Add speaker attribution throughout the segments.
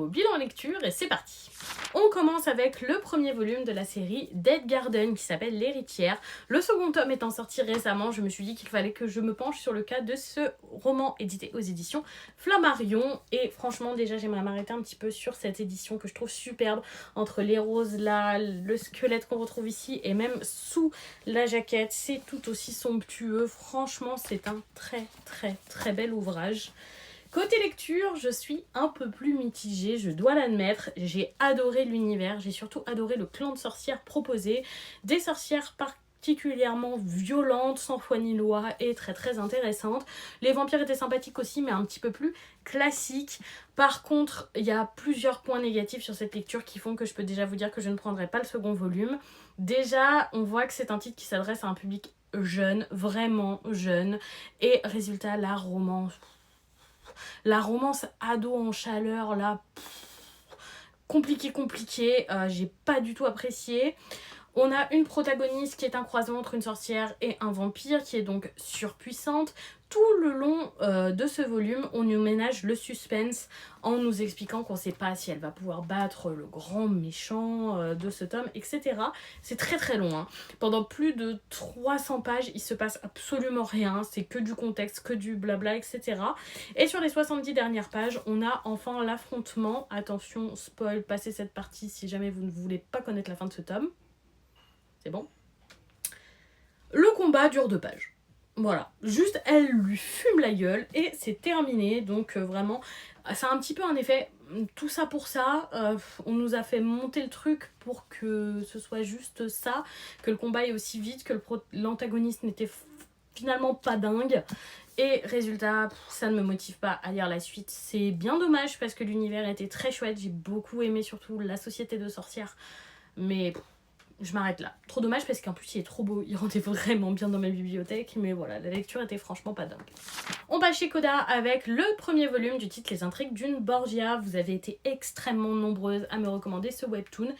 Speaker 1: au bilan lecture et c'est parti. On commence avec le premier volume de la série Dead Garden qui s'appelle L'Héritière. Le second tome étant sorti récemment, je me suis dit qu'il fallait que je me penche sur le cas de ce roman édité aux éditions Flammarion. Et franchement, déjà, j'aimerais m'arrêter un petit peu sur cette édition que je trouve superbe, entre les roses là, le squelette qu'on retrouve ici et même sous la jaquette. C'est tout aussi somptueux. Franchement, c'est un très bel ouvrage. Côté lecture, je suis un peu plus mitigée, je dois l'admettre. J'ai adoré l'univers, j'ai surtout adoré le clan de sorcières proposé. Des sorcières particulièrement violentes, sans foi ni loi et très intéressantes. Les vampires étaient sympathiques aussi, mais un petit peu plus classiques. Par contre, il y a plusieurs points négatifs sur cette lecture qui font que je peux déjà vous dire que je ne prendrai pas le second volume. Déjà, on voit que c'est un titre qui s'adresse à un public jeune, vraiment jeune. Et résultat, la romance ado en chaleur, là, compliqué, j'ai pas du tout apprécié. On a une protagoniste qui est un croisement entre une sorcière et un vampire, qui est donc surpuissante. Tout le long de ce volume, on nous ménage le suspense en nous expliquant qu'on ne sait pas si elle va pouvoir battre le grand méchant de ce tome, etc. C'est très long, hein. Pendant plus de 300 pages, il se passe absolument rien. C'est que du contexte, que du blabla, etc. Et sur les 70 dernières pages, on a enfin l'affrontement. Attention, spoil, passez cette partie si jamais vous ne voulez pas connaître la fin de ce tome. C'est bon. Le combat dure 2 pages. Voilà, juste elle lui fume la gueule et c'est terminé. Donc vraiment, c'est un petit peu un effet tout ça pour ça. On nous a fait monter le truc pour que ce soit juste ça, que le combat est aussi vite, que l'antagoniste n'était finalement pas dingue. Et résultat, ça ne me motive pas à lire la suite. C'est bien dommage parce que l'univers était très chouette. J'ai beaucoup aimé surtout la société de sorcières. Mais je m'arrête là. Trop dommage parce qu'en plus il est trop beau, il rendait vraiment bien dans ma bibliothèque, mais voilà, la lecture était franchement pas dingue. On passe chez Coda avec le premier volume du titre Les Intrigues d'une Borgia. Vous avez été extrêmement nombreuses à me recommander ce webtoon.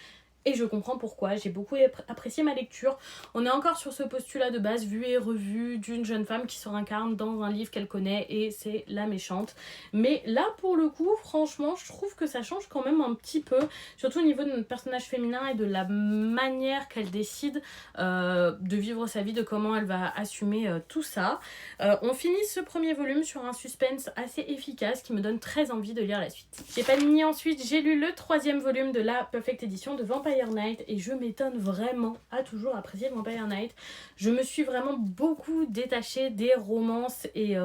Speaker 1: Et je comprends pourquoi, j'ai beaucoup apprécié ma lecture. On est encore sur ce postulat de base vu et revu d'une jeune femme qui se réincarne dans un livre qu'elle connaît et c'est la méchante. Mais là pour le coup, franchement, je trouve que ça change quand même un petit peu, surtout au niveau de notre personnage féminin et de la manière qu'elle décide de vivre sa vie, de comment elle va assumer tout ça. On finit ce premier volume sur un suspense assez efficace qui me donne très envie de lire la suite. J'ai pas mis ensuite, j'ai lu le 3e volume de la Perfect Edition de Vampire Knight et je m'étonne vraiment à toujours apprécier Vampire Knight. Je me suis vraiment beaucoup détachée des romances et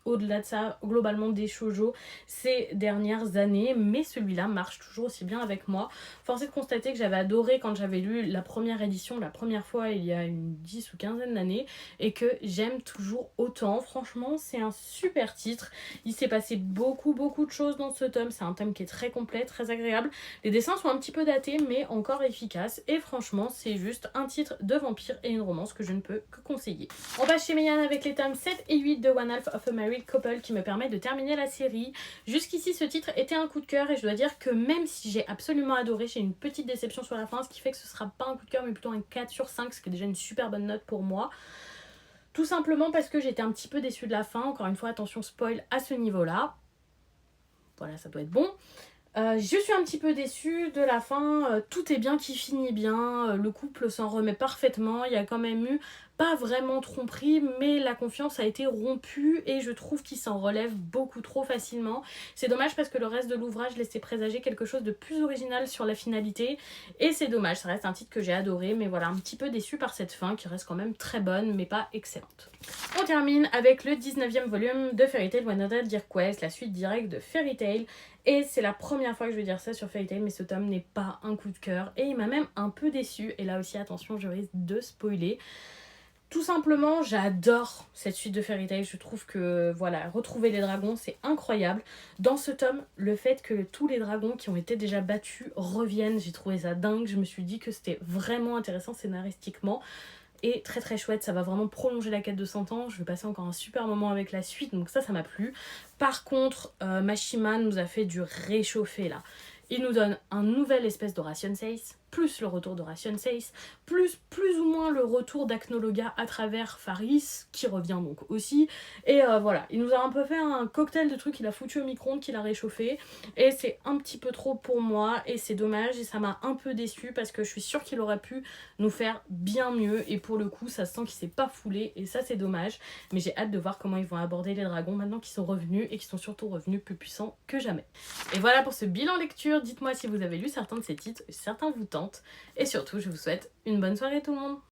Speaker 1: au-delà de ça, globalement des shoujo ces dernières années, mais celui-là marche toujours aussi bien avec moi. Force est de constater que j'avais adoré quand j'avais lu la première édition, la première fois il y a une 10 ou 15aine d'années et que j'aime toujours autant. Franchement, c'est un super titre. Il s'est passé beaucoup de choses dans ce tome. C'est un tome qui est très complet, très agréable. Les dessins sont un petit peu datés, mais encore efficaces. Et franchement, c'est juste un titre de vampire et une romance que je ne peux que conseiller. On passe chez Meian avec les tomes 7 et 8 de One Half of a Married Couple qui me permet de terminer la série. Jusqu'ici, ce titre était un coup de cœur et je dois dire que même si j'ai absolument adoré, j'ai une petite déception sur la fin, ce qui fait que ce sera pas un coup de cœur, mais plutôt un 4 sur 5, ce qui est déjà une super bonne note pour moi. Tout simplement parce que j'étais un petit peu déçue de la fin. Encore une fois, attention spoil à ce niveau-là. Voilà, ça doit être bon. Je suis un petit peu déçue de la fin. Tout est bien qui finit bien. Le couple s'en remet parfaitement. Il y a quand même eu pas vraiment tromperie, mais la confiance a été rompue et je trouve qu'il s'en relève beaucoup trop facilement. C'est dommage parce que le reste de l'ouvrage laissait présager quelque chose de plus original sur la finalité et c'est dommage, ça reste un titre que j'ai adoré, mais voilà, un petit peu déçue par cette fin qui reste quand même très bonne mais pas excellente. On termine avec le 19e volume de Fairy Tail One Hundred Year Quest, la suite directe de Fairy Tail. Et c'est la première fois que je vais dire ça sur Fairy Tail, mais ce tome n'est pas un coup de cœur et il m'a même un peu déçue. Et là aussi, attention, je risque de spoiler. Tout simplement, j'adore cette suite de Fairy Tail. Je trouve que, voilà, retrouver les dragons, c'est incroyable. Dans ce tome, le fait que tous les dragons qui ont été déjà battus reviennent, j'ai trouvé ça dingue. Je me suis dit que c'était vraiment intéressant scénaristiquement. Et très chouette, ça va vraiment prolonger la quête de 100 ans. Je vais passer encore un super moment avec la suite, donc ça m'a plu. Par contre, Mashima nous a fait du réchauffé là. Il nous donne un nouvel espèce d'Horation Sace. plus le retour d'Horatio Seyss, plus ou moins le retour d'Acnologa à travers Faris, qui revient donc aussi. Et voilà, il nous a un peu fait un cocktail de trucs qu'il a foutu au micro-ondes, qu'il a réchauffé. Et c'est un petit peu trop pour moi, et c'est dommage, et ça m'a un peu déçue, parce que je suis sûre qu'il aurait pu nous faire bien mieux. Et pour le coup, ça se sent qu'il s'est pas foulé, et ça c'est dommage. Mais j'ai hâte de voir comment ils vont aborder les dragons maintenant qu'ils sont revenus, et qu'ils sont surtout revenus plus puissants que jamais. Et voilà pour ce bilan lecture. Dites-moi si vous avez lu certains de ces titres, si certains vous tentent. Et surtout, je vous souhaite une bonne soirée tout le monde.